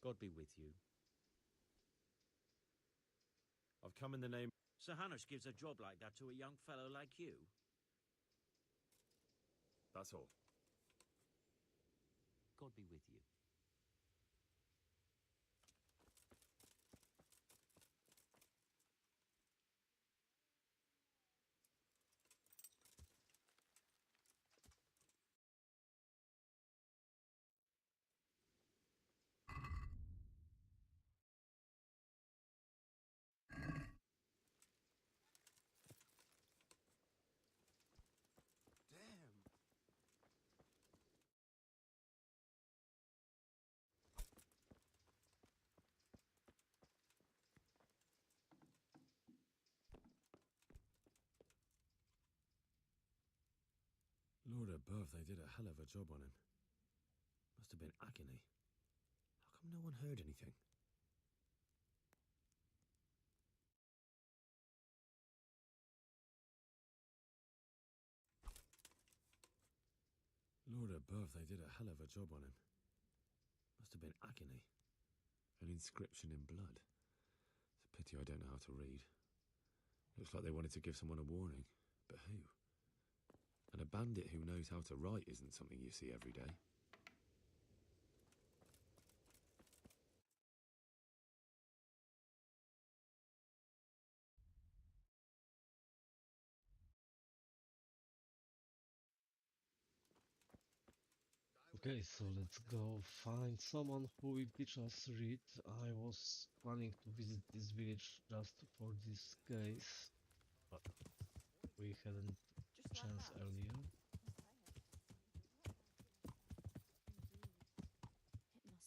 God be with you. I've come in the name... Sir Hanush gives a job like that to a young fellow like you? That's all. God be with you. Damn. Lord above, they did a hell of a job on him. Must have been agony. How come no one heard anything? Lord above, they did a hell of a job on him. Must have been agony. An inscription in blood. It's a pity I don't know how to read. Looks like they wanted to give someone a warning. But who? And a bandit who knows how to write isn't something you see every day. Okay, so let's go find someone who will teach us read. I was planning to visit this village just for this case, but we hadn't Just like chance that. earlier. It must be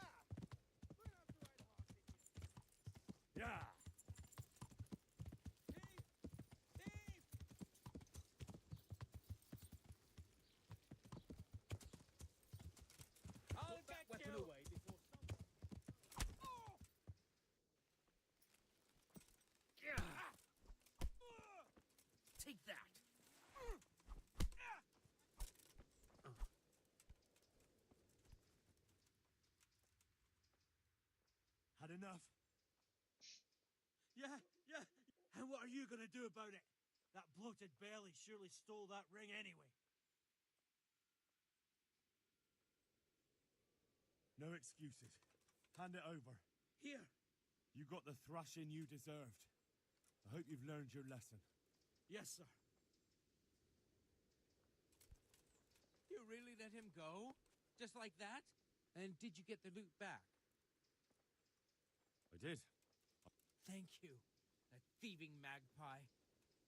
awful for her. Yeah! I'll get weapon you. away before Take that! Had enough? Yeah. And what are you gonna do about it? That bloated belly surely stole that ring anyway. No excuses. Hand it over. Here. You got the thrashing you deserved. I hope you've learned your lesson. Yes, sir. You really let him go? Just like that? And did you get the loot back? I did. Thank you. That thieving magpie.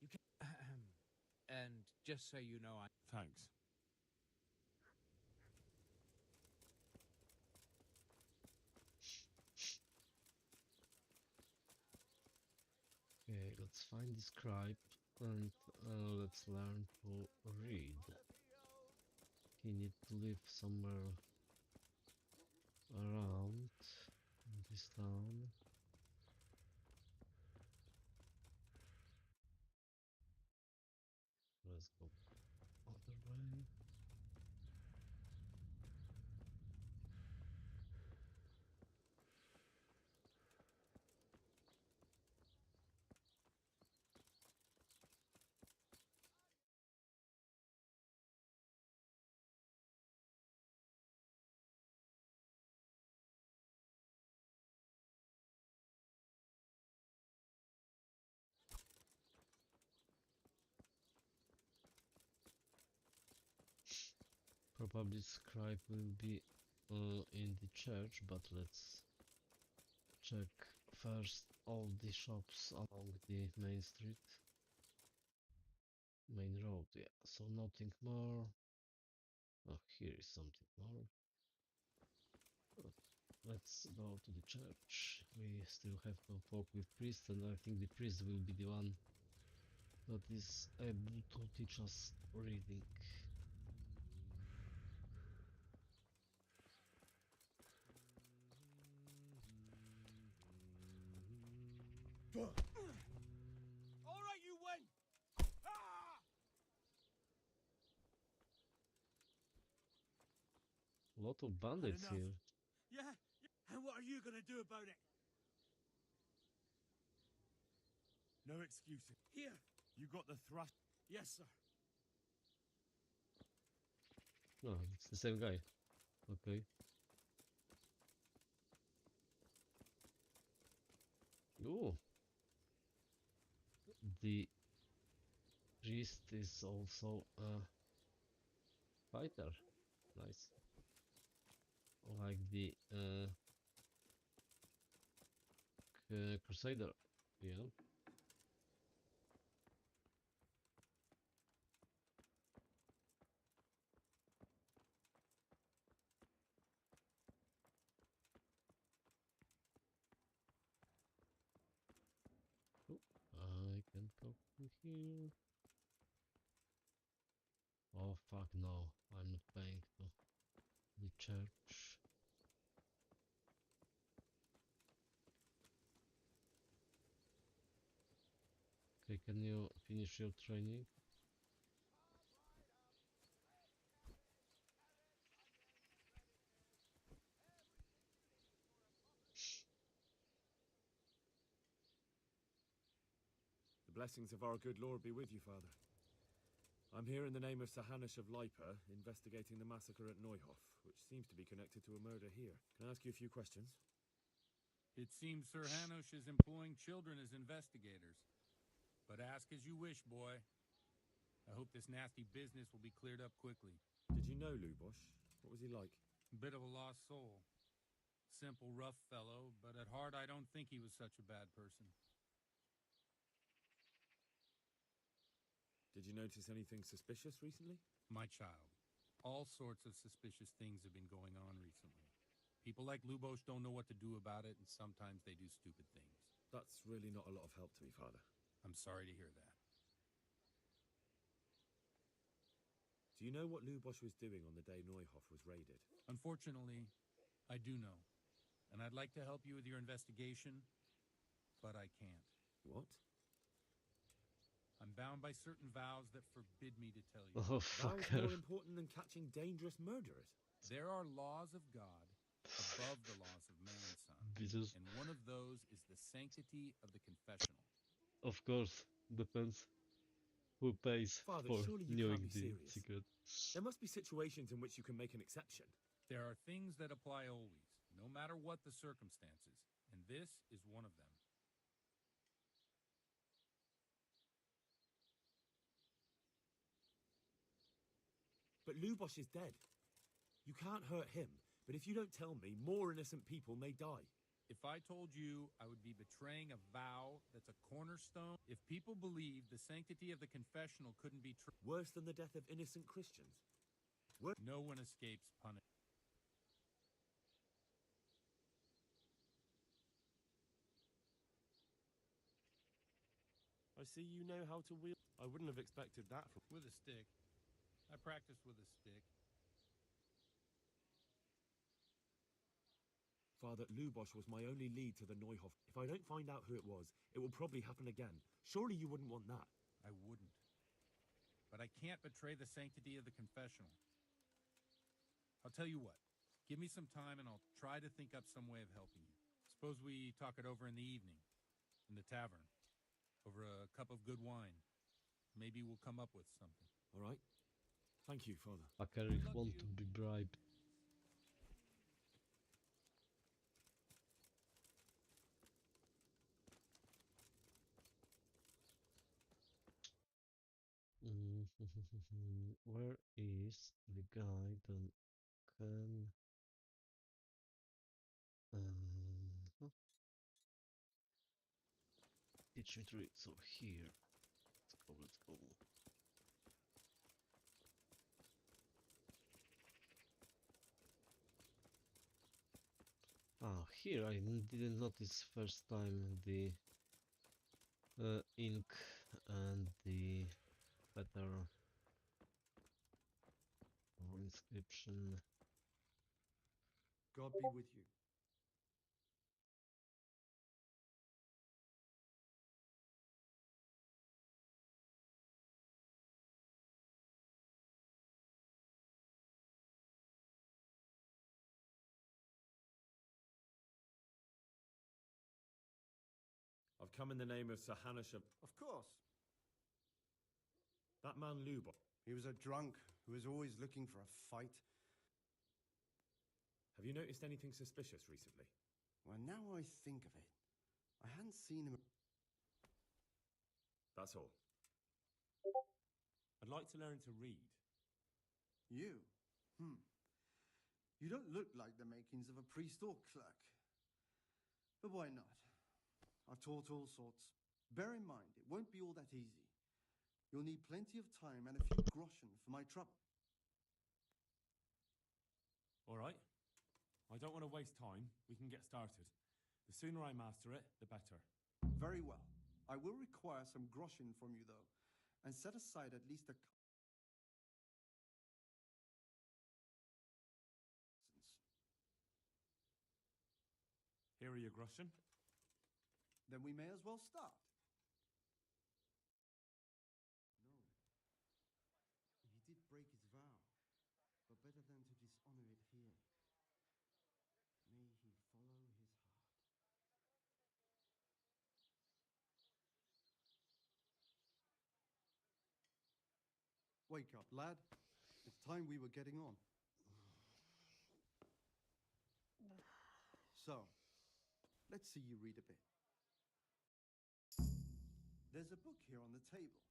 You can... And just so you know, Thanks. Okay, let's find the scribe and let's learn to read. He need to live somewhere around this town. Let's go other way. Probably scribe will be in the church, but let's check first all the shops along the main street. Main road, yeah. So nothing more. Oh, here is something more. Oh, let's go to the church. We still have to talk with priest, and I think the priest will be the one that is able to teach us reading. All right, you win! Ah! Lot of bandits enough. here. Yeah? And what are you gonna do about it? No excuses. Here! You got the thrust. Yes, sir. No, it's the same guy. Okay. Ooh. The priest is also a fighter. Nice. Like the Crusader. Yeah. Oh, I can talk to here. Oh fuck no, I'm not paying to the church. Okay, can you finish your training? The blessings of our good Lord be with you, Father. I'm here in the name of Sir Hanush of Lipa, investigating the massacre at Neuhof, which seems to be connected to a murder here. Can I ask you a few questions? It seems Sir Hanush is employing children as investigators. But ask as you wish, boy. I hope this nasty business will be cleared up quickly. Did you know Lubosh? What was he like? A bit of a lost soul. Simple, rough fellow, but at heart I don't think he was such a bad person. Did you notice anything suspicious recently? My child, all sorts of suspicious things have been going on recently. People like Lubosh don't know what to do about it, and sometimes they do stupid things. That's really not a lot of help to me, Father. I'm sorry to hear that. Do you know what Lubosh was doing on the day Neuhof was raided? Unfortunately, I do know. And I'd like to help you with your investigation, but I can't. What? I'm bound by certain vows that forbid me to tell you. Oh That was fucker. more important than catching dangerous murderers. There are laws of God above the laws of man, son. Jesus. And one of those is the sanctity of the confessional. Of course, depends who pays Father, for surely you knowing can't be the serious. secret. There must be situations in which you can make an exception. There are things that apply always, no matter what the circumstances, and this is one of them. But Lubosh is dead. You can't hurt him, but if you don't tell me, more innocent people may die. If I told you, I would be betraying a vow that's a cornerstone. If people believe the sanctity of the confessional couldn't be true, Worse than the death of innocent Christians. no one escapes punishment. I see you know how to wield. I wouldn't have expected that from. With a stick. I practice with a stick. Father, Lubosh was my only lead to the Neuhof. If I don't find out who it was, it will probably happen again. Surely you wouldn't want that. I wouldn't. But I can't betray the sanctity of the confessional. I'll tell you what. Give me some time and I'll try to think up some way of helping you. Suppose we talk it over in the evening. In the tavern. Over a cup of good wine. Maybe we'll come up with something. All right? Thank you, Father. Fucker want to be bribed. Where is the guy that can huh? teach me to read? So here, let's go. Ah, here I didn't notice first time the ink and the letter or inscription. God be with you. I've come in the name of Sir Hanush of... Of course. That man Lubov. He was a drunk who was always looking for a fight. Have you noticed anything suspicious recently? Well, now I think of it, I hadn't seen him. That's all. I'd like to learn to read. You? You don't look like the makings of a priest or clerk. But why not? I've taught all sorts. Bear in mind, it won't be all that easy. You'll need plenty of time and a few groschen for my trouble. All right. I don't want to waste time. We can get started. The sooner I master it, the better. Very well. I will require some groschen from you, though, and set aside at least a... Here are your groschen. Then we may as well start. No. He did break his vow, but better than to dishonor it here. May he follow his heart. Wake up, lad. It's time we were getting on. So, let's see you read a bit. There's a book here on the table.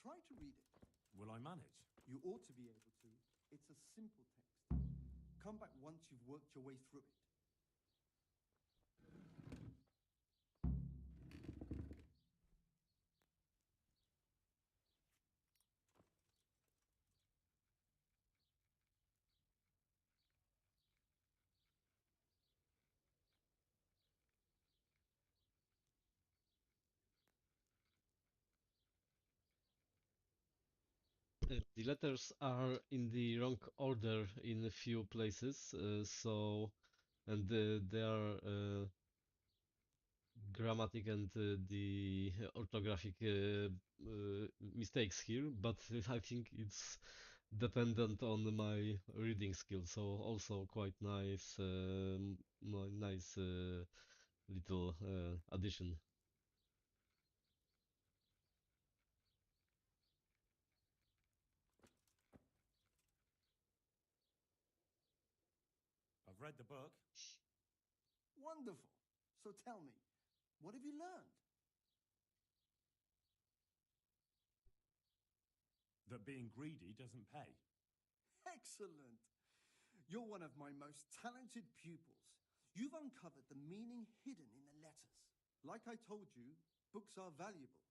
Try to read it. Will I manage? You ought to be able to. It's a simple text. Come back once you've worked your way through it. The letters are in the wrong order in a few places, and there are grammatic and the orthographic mistakes here, but I think it's dependent on my reading skills, so also quite nice, nice little addition. I've read the book. Wonderful. So tell me, what have you learned? That being greedy doesn't pay. Excellent. You're one of my most talented pupils. You've uncovered the meaning hidden in the letters. Like I told you, books are valuable,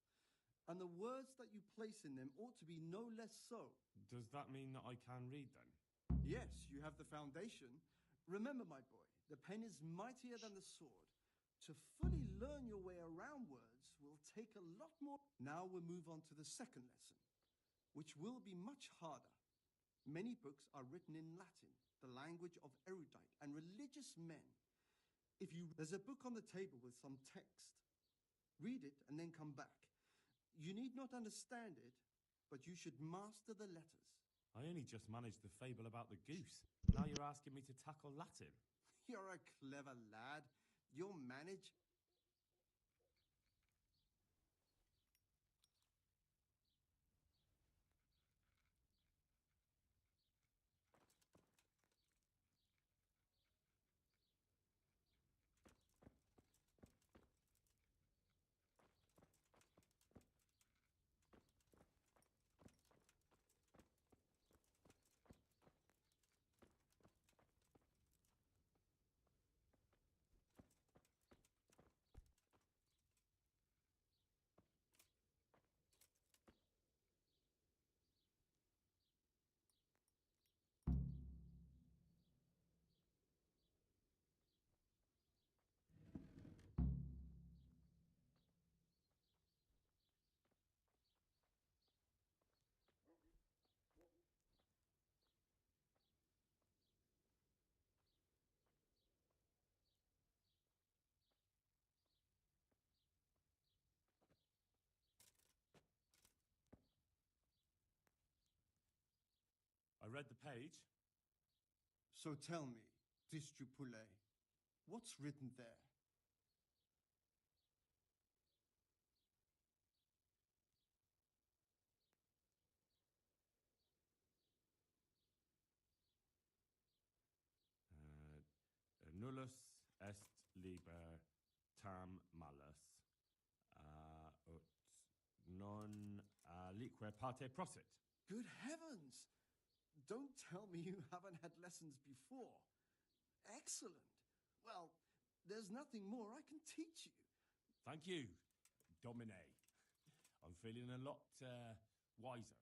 and the words that you place in them ought to be no less so. Does that mean that I can read then? Yes, you have the foundation. Remember, my boy, the pen is mightier than the sword. To fully learn your way around words will take a lot more. Now we'll move on to the second lesson, which will be much harder. Many books are written in Latin, the language of erudite and religious men. There's a book on the table with some text. Read it and then come back. You need not understand it, but you should master the letters. I only just managed the fable about the goose. Now you're asking me to tackle Latin. You're a clever lad. You'll manage. read the page. So tell me, Distru Poulet, what's written there? Nullus est liber tam malus, ut non alique parte prosit. Good heavens! Don't tell me you haven't had lessons before. Excellent. Well, there's nothing more I can teach you. Thank you, Domine. I'm feeling a lot wiser.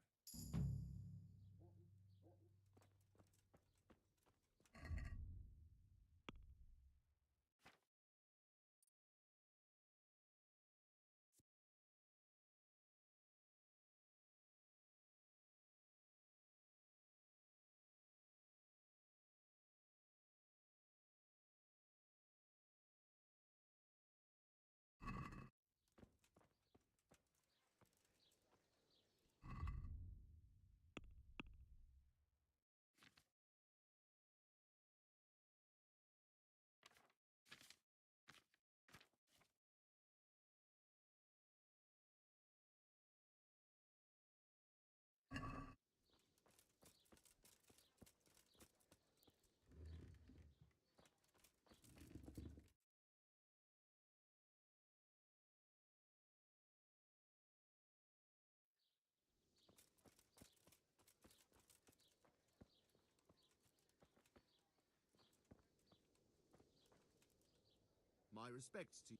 My respects to you.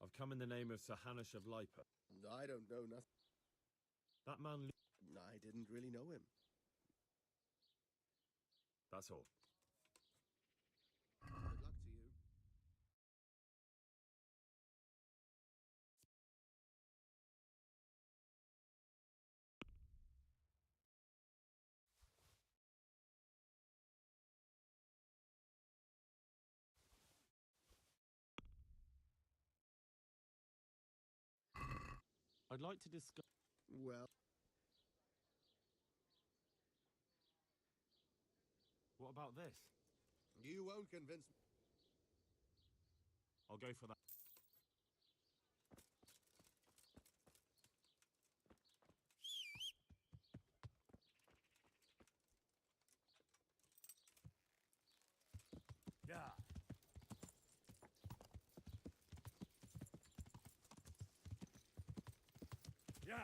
I've come in the name of Sir Hanush of Lipa. I don't know nothing. That man... I didn't really know him. That's all. Good luck to you. I'd like to discuss... Well, What about this? you won't convince me. I'll go for that. Yeah. Yeah.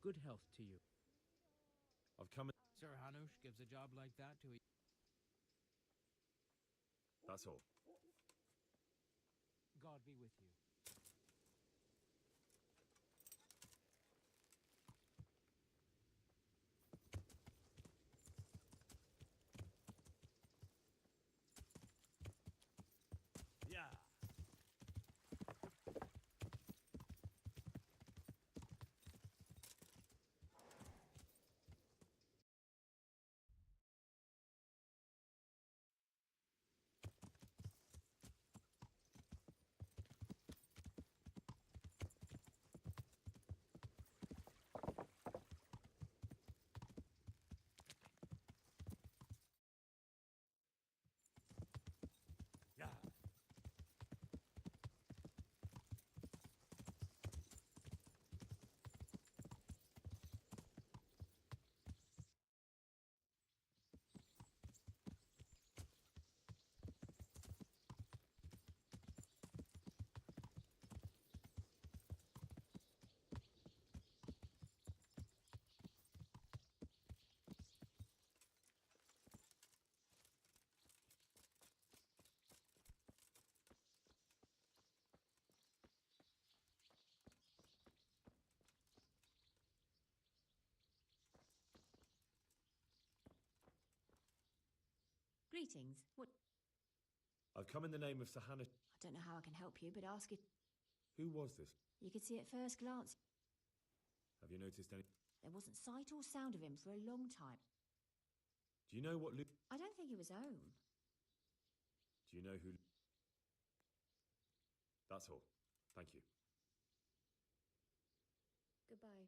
Good health to you. I've come in... Sir Hanush gives a job like that to a... That's all. God be with you. Yeah. Yeah. Greetings. What? I've come in the name of Sahana... I don't know how I can help you, but ask it. Who was this? You could see at first glance. Have you noticed any... There wasn't sight or sound of him for a long time. Do you know what Lu... I don't think it was home. Do you know who... That's all. Thank you. Goodbye.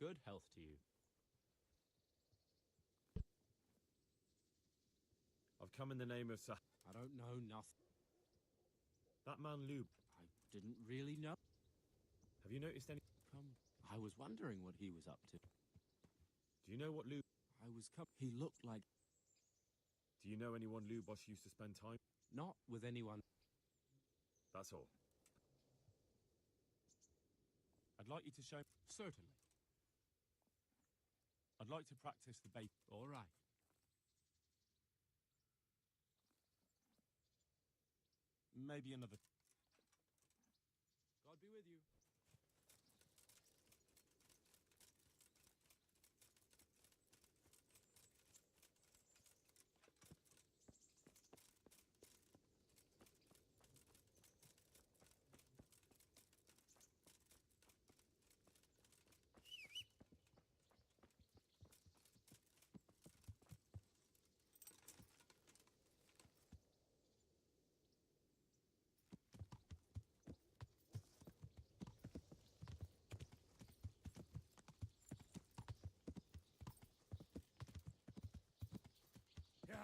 Good health to you. I've come in the name of Sah... I don't know nothing. That man Lube. I didn't really know. Have you noticed any... I was wondering what he was up to. Do you know what Lube... He looked like... Do you know anyone Lubos used to spend time... Not with anyone. That's all. I'd like you to show... Certainly. I'd like to practice the bait. All right. Maybe another... God be with you. Yeah.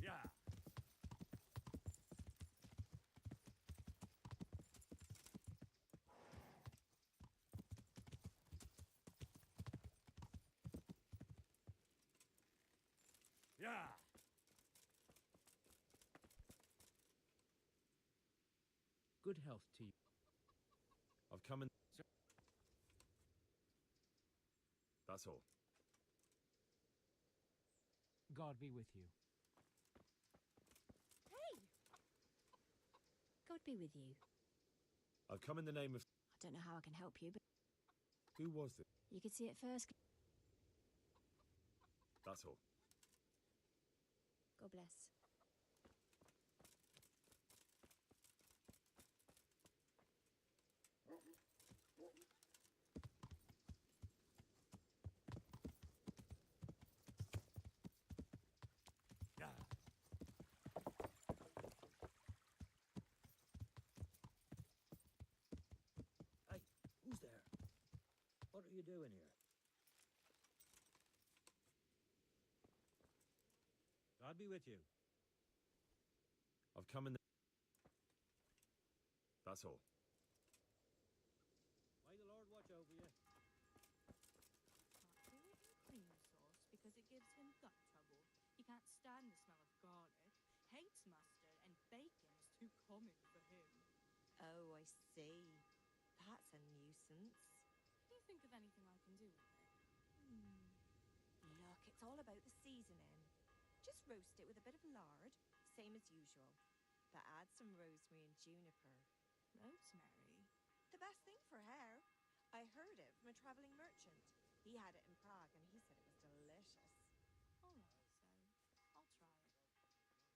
Yeah. Yeah. Good health to you. I've come in... That's all. God be with you. God be with you. I've come in the name of... I don't know how I can help you, but Who was this? you could see it first. That's all. God bless. Hey, who's there? What are you doing here? God be with you. I've come in the... That's all. May the Lord watch over you. Can't do it in cream sauce because it gives him gut trouble. He can't stand the smell of garlic, hates mustard, and bacon is too common for him. Oh, I see. That's a nuisance. Can you think of anything I can do with it? Look, it's all about the seasoning. Just roast it with a bit of lard, same as usual. But add some rosemary and juniper. Rosemary? The best thing for hair. I heard it from a traveling merchant. He had it in Prague and he said it was delicious. All right, I'll try it.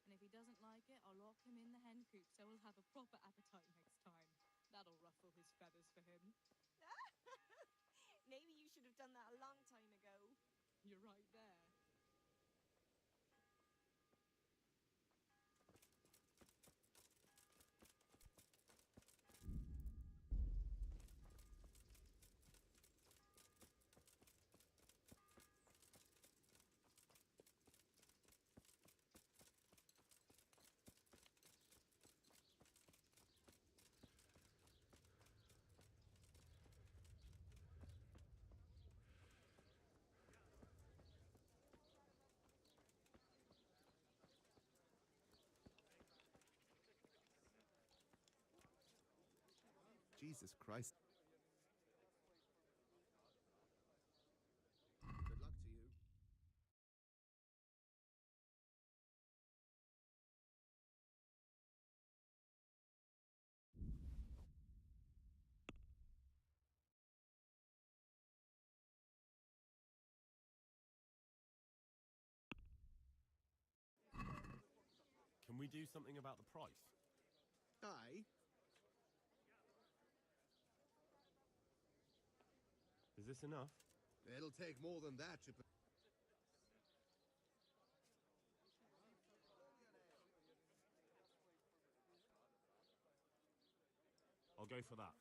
And if he doesn't like it, I'll lock him in the hen coop so he'll have a proper appetite next time. That'll ruffle his feathers for him. Maybe you should have done that a long time ago. You're right there. Jesus Christ. Good luck to you. Can we do something about the price? Aye. Is this enough? It'll take more than that to... I'll go for that.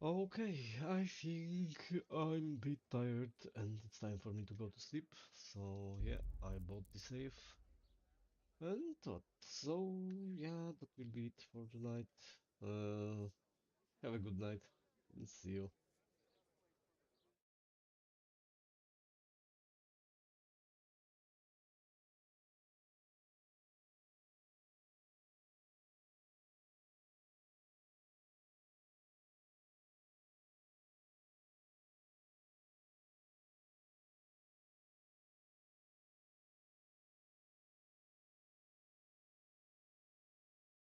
Okay, I think I'm a bit tired and it's time for me to go to sleep. So yeah, I bought the safe. And what? So yeah, that will be it for tonight. Have a good night and see you.